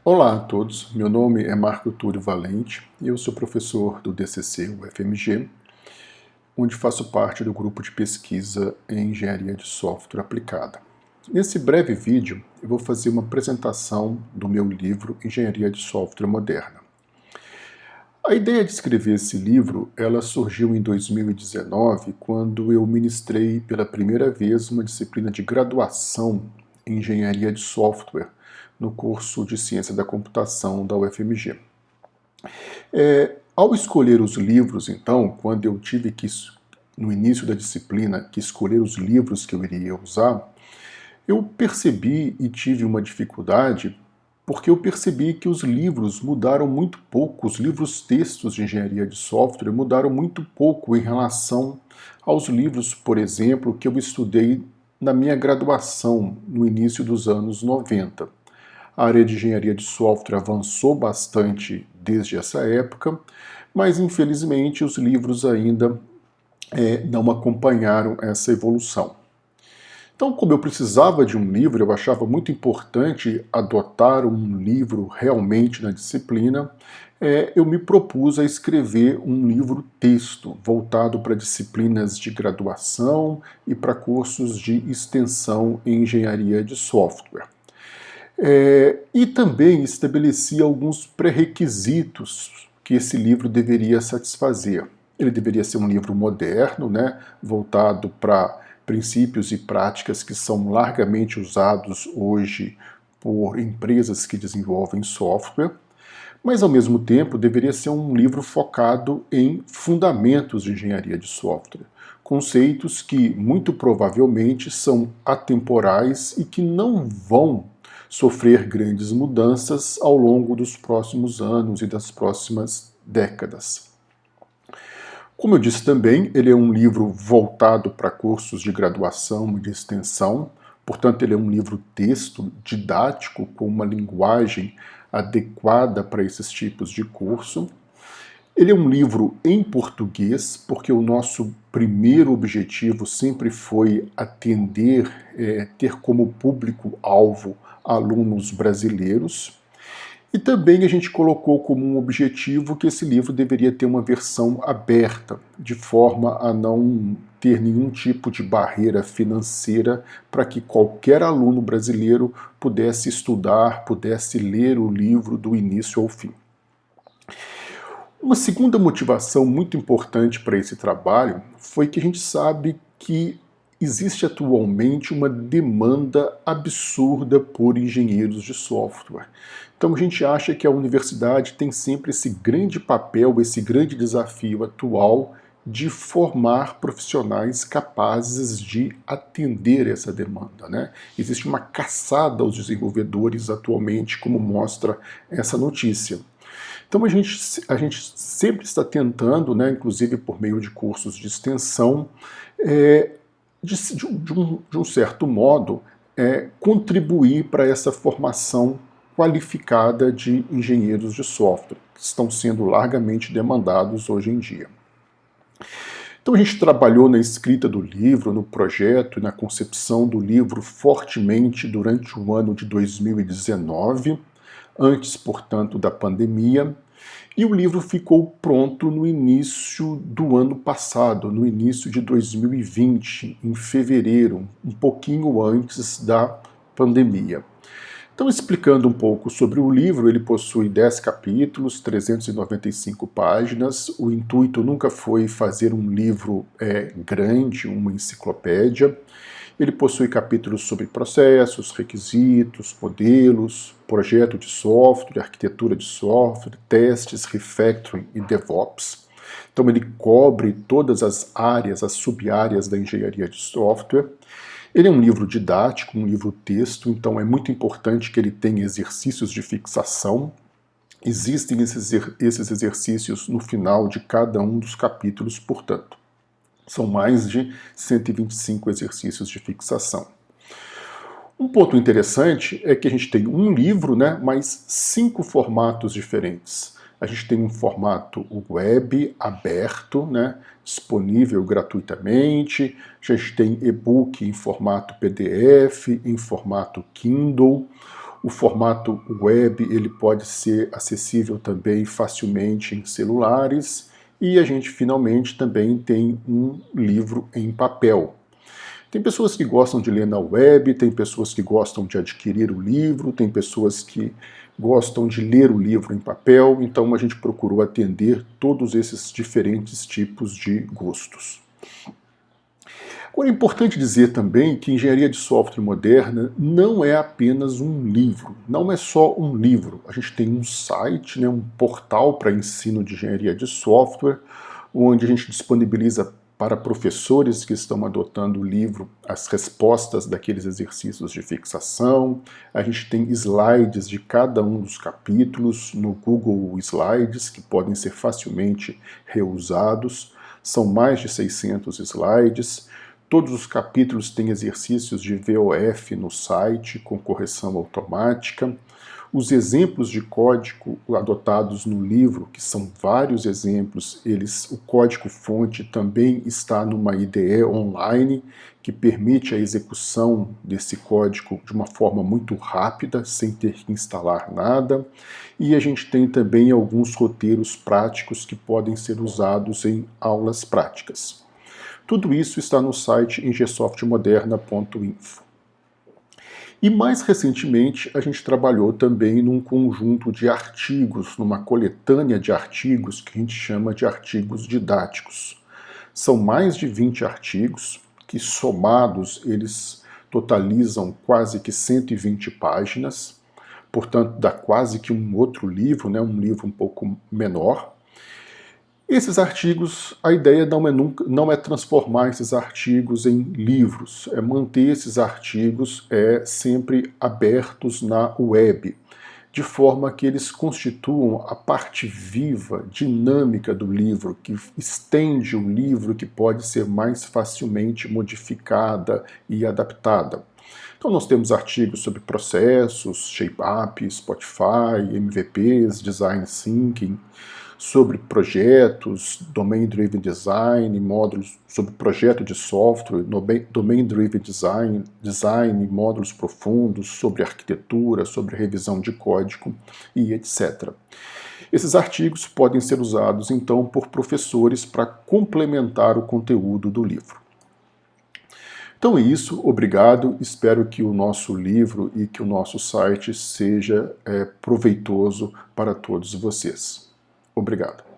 Olá a todos, meu nome é Marco Túlio Valente e eu sou professor do DCC UFMG, onde faço parte do grupo de pesquisa em Engenharia de Software Aplicada. Nesse breve vídeo, eu vou fazer uma apresentação do meu livro Engenharia de Software Moderna. A ideia de escrever esse livro, ela surgiu em 2019, quando eu ministrei pela primeira vez uma disciplina de graduação em Engenharia de Software no curso de Ciência da Computação da UFMG. Ao escolher os livros, então, quando eu tive que, no início da disciplina, que escolher os livros que eu iria usar, eu percebi e tive uma dificuldade porque eu percebi que os livros mudaram muito pouco, os livros textos de engenharia de software mudaram muito pouco em relação aos livros, por exemplo, que eu estudei na minha graduação no início dos anos 90. A área de engenharia de software avançou bastante desde essa época, mas infelizmente os livros ainda não acompanharam essa evolução. Então, como eu precisava de um livro, eu achava muito importante adotar um livro realmente na disciplina, eu me propus a escrever um livro-texto voltado para disciplinas de graduação e para cursos de extensão em engenharia de software. E também estabelecia alguns pré-requisitos que esse livro deveria satisfazer. Ele deveria ser um livro moderno, voltado para princípios e práticas que são largamente usados hoje por empresas que desenvolvem software, mas ao mesmo tempo deveria ser um livro focado em fundamentos de engenharia de software, conceitos que muito provavelmente são atemporais e que não vão sofrer grandes mudanças ao longo dos próximos anos e das próximas décadas. Como eu disse também, ele é um livro voltado para cursos de graduação e de extensão, portanto ele é um livro-texto didático com uma linguagem adequada para esses tipos de curso. Ele é um livro em português, porque o nosso primeiro objetivo sempre foi atender, ter como público-alvo alunos brasileiros. E também a gente colocou como um objetivo que esse livro deveria ter uma versão aberta, de forma a não ter nenhum tipo de barreira financeira para que qualquer aluno brasileiro pudesse estudar, pudesse ler o livro do início ao fim. Uma segunda motivação muito importante para esse trabalho foi que a gente sabe que existe atualmente uma demanda absurda por engenheiros de software. Então a gente acha que a universidade tem sempre esse grande papel, esse grande desafio atual de formar profissionais capazes de atender essa demanda, Existe uma caçada aos desenvolvedores atualmente, como mostra essa notícia. Então a gente sempre está tentando, inclusive por meio de cursos de extensão, de um certo modo, contribuir para essa formação qualificada de engenheiros de software, que estão sendo largamente demandados hoje em dia. Então a gente trabalhou na escrita do livro, no projeto e na concepção do livro fortemente durante o ano de 2019, antes, portanto, da pandemia, e o livro ficou pronto no início do ano passado, no início de 2020, em fevereiro, um pouquinho antes da pandemia. Então, explicando um pouco sobre o livro, ele possui 10 capítulos, 395 páginas. O intuito nunca foi fazer um livro grande, uma enciclopédia. Ele possui capítulos sobre processos, requisitos, modelos, projeto de software, arquitetura de software, testes, refactoring e DevOps. Então ele cobre todas as áreas, as sub-áreas da engenharia de software. Ele é um livro didático, um livro-texto, então é muito importante que ele tenha exercícios de fixação. Existem esses exercícios no final de cada um dos capítulos, portanto. São mais de 125 exercícios de fixação. Um ponto interessante é que a gente tem um livro, mas 5 formatos diferentes. A gente tem um formato web aberto, disponível gratuitamente. A gente tem e-book em formato PDF, em formato Kindle. O formato web ele pode ser acessível também facilmente em celulares, e a gente finalmente também tem um livro em papel. Tem pessoas que gostam de ler na web, tem pessoas que gostam de adquirir o livro, tem pessoas que gostam de ler o livro em papel, então a gente procurou atender todos esses diferentes tipos de gostos. Agora é importante dizer também que engenharia de software moderna não é apenas um livro, não é só um livro. A gente tem um site, um portal para ensino de engenharia de software, onde a gente disponibiliza para professores que estão adotando o livro as respostas daqueles exercícios de fixação. A gente tem slides de cada um dos capítulos no Google Slides, que podem ser facilmente reusados. São mais de 600 slides. Todos os capítulos têm exercícios de VOF no site, com correção automática. Os exemplos de código adotados no livro, que são vários exemplos, o código-fonte também está numa IDE online, que permite a execução desse código de uma forma muito rápida, sem ter que instalar nada. E a gente tem também alguns roteiros práticos que podem ser usados em aulas práticas. Tudo isso está no site engsoftmoderna.info. E mais recentemente a gente trabalhou também num conjunto de artigos, numa coletânea de artigos que a gente chama de artigos didáticos. São mais de 20 artigos que, somados, eles totalizam quase que 120 páginas, portanto dá quase que um outro livro, um livro um pouco menor. Esses artigos, a ideia não é transformar esses artigos em livros, é manter esses artigos sempre abertos na web, de forma que eles constituam a parte viva, dinâmica do livro, que estende o livro, que pode ser mais facilmente modificada e adaptada. Então nós temos artigos sobre processos, ShapeUp, Spotify, MVPs, Design Thinking, sobre projetos, Domain Driven Design, módulos sobre projeto de software, Domain Driven Design, módulos profundos, sobre arquitetura, sobre revisão de código e etc. Esses artigos podem ser usados então por professores para complementar o conteúdo do livro. Então é isso, obrigado, espero que o nosso livro e que o nosso site seja proveitoso para todos vocês. Obrigado.